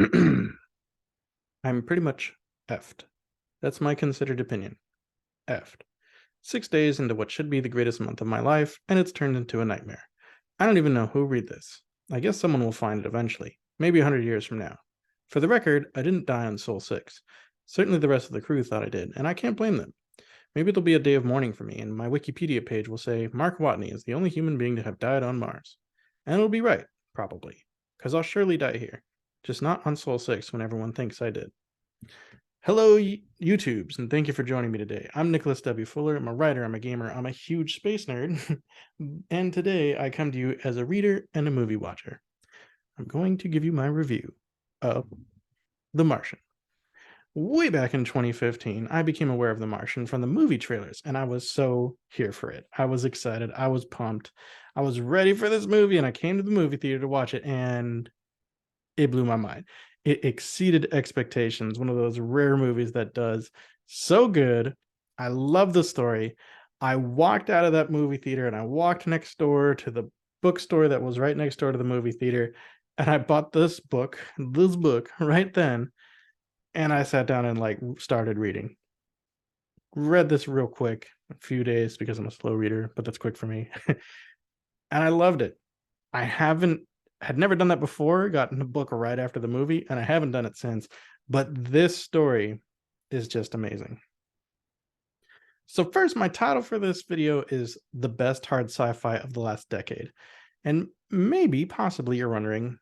I'm pretty much effed. That's my considered opinion. Effed. 6 days into what should be the greatest month of my life, and it's turned into a nightmare. I don't even know who'll read this. I guess someone will find it eventually, maybe 100 years from now. For the record, I didn't die on Sol 6. Certainly the rest of the crew thought I did, and I can't blame them. Maybe it'll be a day of mourning for me, and my Wikipedia page will say Mark Watney is the only human being to have died on Mars. And it'll be right, probably, because I'll surely die here. Just not on Sol 6 when everyone thinks I did. Hello, YouTubes, and thank you for joining me today. I'm Nicholas W. Fuller. I'm a writer, I'm a gamer, I'm a huge space nerd, and today I come to you as a reader and a movie watcher. I'm going to give you my review of The Martian. Way back in 2015, I became aware of The Martian from the movie trailers, and I was so here for it. I was excited, I was pumped, I was ready for this movie, and I came to the movie theater to watch it, and it blew my mind. It exceeded expectations. One of those rare movies that does so good. I love the story. I walked out of that movie theater and I walked next door to the bookstore that was right next door to the movie theater, and I bought this book right then, and I sat down and started reading. Read this real quick, a few days because I'm a slow reader, but that's quick for me. And I loved it. I haven't had never done that before, gotten a book right after the movie, and I haven't done it since. But this story is just amazing. So first, my title for this video is The Best Hard Sci-Fi of the Last Decade. And maybe, possibly you're wondering,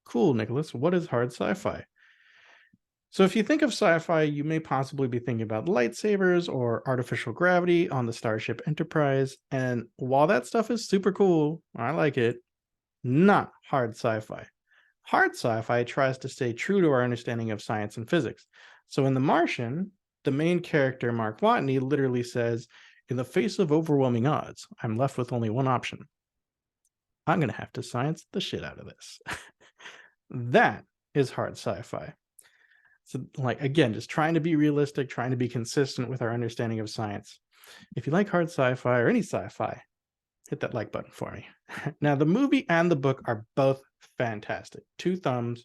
cool, Nicholas, what is hard sci-fi? So if you think of sci-fi, you may possibly be thinking about lightsabers or artificial gravity on the Starship Enterprise. And while that stuff is super cool, I like it, not hard sci-fi. Hard sci-fi tries to stay true to our understanding of science and physics. So in The Martian, the main character, Mark Watney, literally says, in the face of overwhelming odds, I'm left with only one option. I'm going to have to science the shit out of this. That is hard sci-fi. So, again, just trying to be realistic, trying to be consistent with our understanding of science. If you like hard sci-fi or any sci-fi, hit that like button for me. Now, the movie and the book are both fantastic. 2 thumbs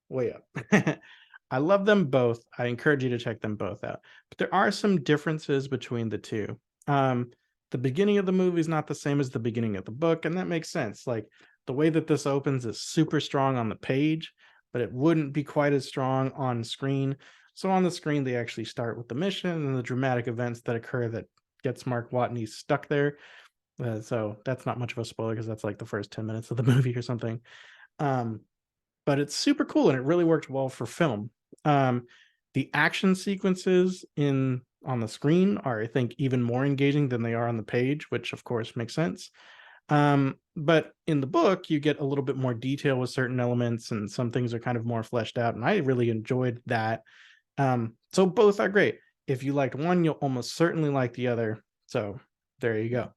way up. I love them both. I encourage you to check them both out. But there are some differences between the two. The beginning of the movie is not the same as the beginning of the book, and that makes sense. Like, the way that this opens is super strong on the page, but it wouldn't be quite as strong on screen. So on the screen, they actually start with the mission and the dramatic events that occur that gets Mark Watney stuck there. So that's not much of a spoiler because that's like the first 10 minutes of the movie or something. But it's super cool and it really worked well for film. The action sequences on the screen are, I think, even more engaging than they are on the page, which of course makes sense. But in the book, you get a little bit more detail with certain elements, and some things are kind of more fleshed out, and I really enjoyed that. So both are great. If you liked one, you'll almost certainly like the other. So there you go.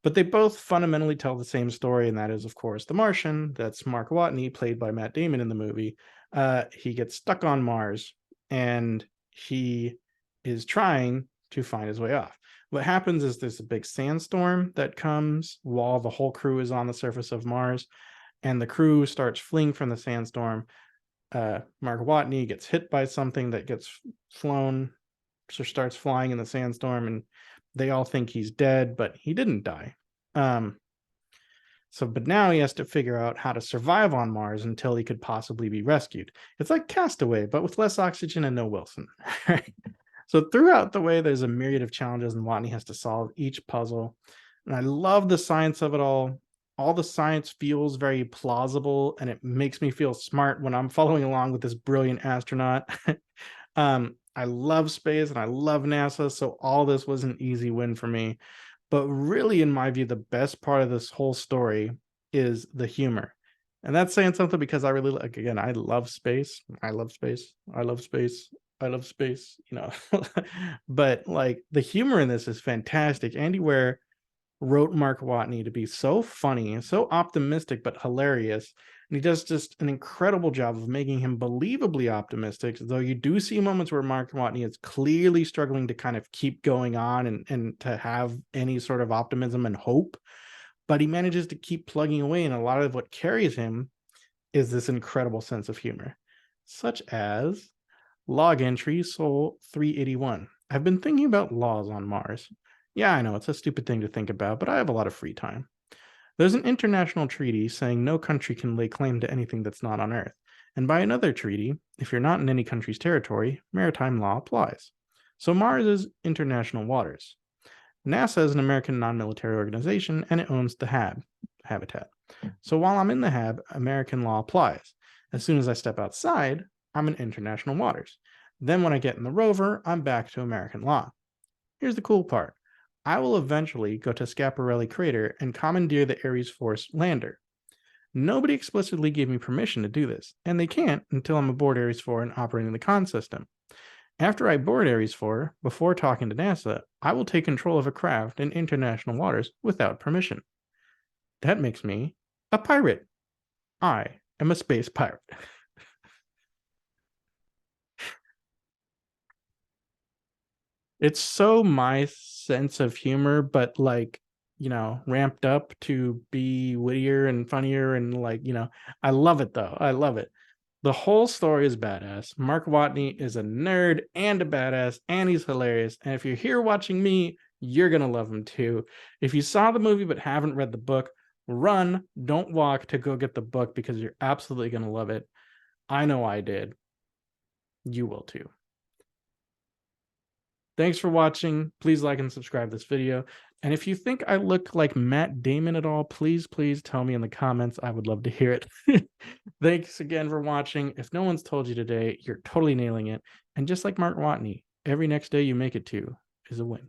But they both fundamentally tell the same story, and that is, of course, The Martian. That's Mark Watney, played by Matt Damon in the movie. He gets stuck on Mars, and he is trying to find his way off. What happens is there's a big sandstorm that comes while the whole crew is on the surface of Mars, and the crew starts fleeing from the sandstorm. Mark Watney gets hit by something that gets flown, so starts flying in the sandstorm, and they all think he's dead, but he didn't die. But now he has to figure out how to survive on Mars until he could possibly be rescued. It's like Castaway, but with less oxygen and no Wilson. So throughout the way, there's a myriad of challenges, and Watney has to solve each puzzle. And I love the science of it all. All the science feels very plausible, and it makes me feel smart when I'm following along with this brilliant astronaut. I love space and I love NASA, so all this was an easy win for me. But really, in my view, the best part of this whole story is the humor. And that's saying something because I really, again, I love space. I love space. I love space. I love space, But the humor in this is fantastic. Andy Weir wrote Mark Watney to be so funny and so optimistic but hilarious. And he does just an incredible job of making him believably optimistic, though you do see moments where Mark Watney is clearly struggling to kind of keep going on and to have any sort of optimism and hope. But he manages to keep plugging away, and a lot of what carries him is this incredible sense of humor. such as log entry Sol 381. I've been thinking about laws on Mars. Yeah, I know it's a stupid thing to think about, but I have a lot of free time. There's an international treaty saying no country can lay claim to anything that's not on Earth. And by another treaty, if you're not in any country's territory, maritime law applies. So Mars is international waters. NASA is an American non-military organization and it owns the habitat. So while I'm in the hab, American law applies. As soon as I step outside, I'm in international waters. Then when I get in the rover, I'm back to American law. Here's the cool part. I will eventually go to Schiaparelli Crater and commandeer the Ares Force lander. Nobody explicitly gave me permission to do this, and they can't until I'm aboard Ares 4 and operating the con system. After I board Ares 4, before talking to NASA, I will take control of a craft in international waters without permission. That makes me a pirate. I am a space pirate. It's so my sense of humor, but like, ramped up to be wittier and funnier. And like, I love it though. I love it. The whole story is badass. Mark Watney is a nerd and a badass, and he's hilarious. And if you're here watching me, you're going to love him too. If you saw the movie but haven't read the book, run, don't walk to go get the book because you're absolutely going to love it. I know I did. You will too. Thanks for watching. Please like and subscribe this video. And if you think I look like Matt Damon at all, please tell me in the comments. I would love to hear it. Thanks again for watching. If no one's told you today, you're totally nailing it. And just like Mark Watney, every next day you make it to is a win.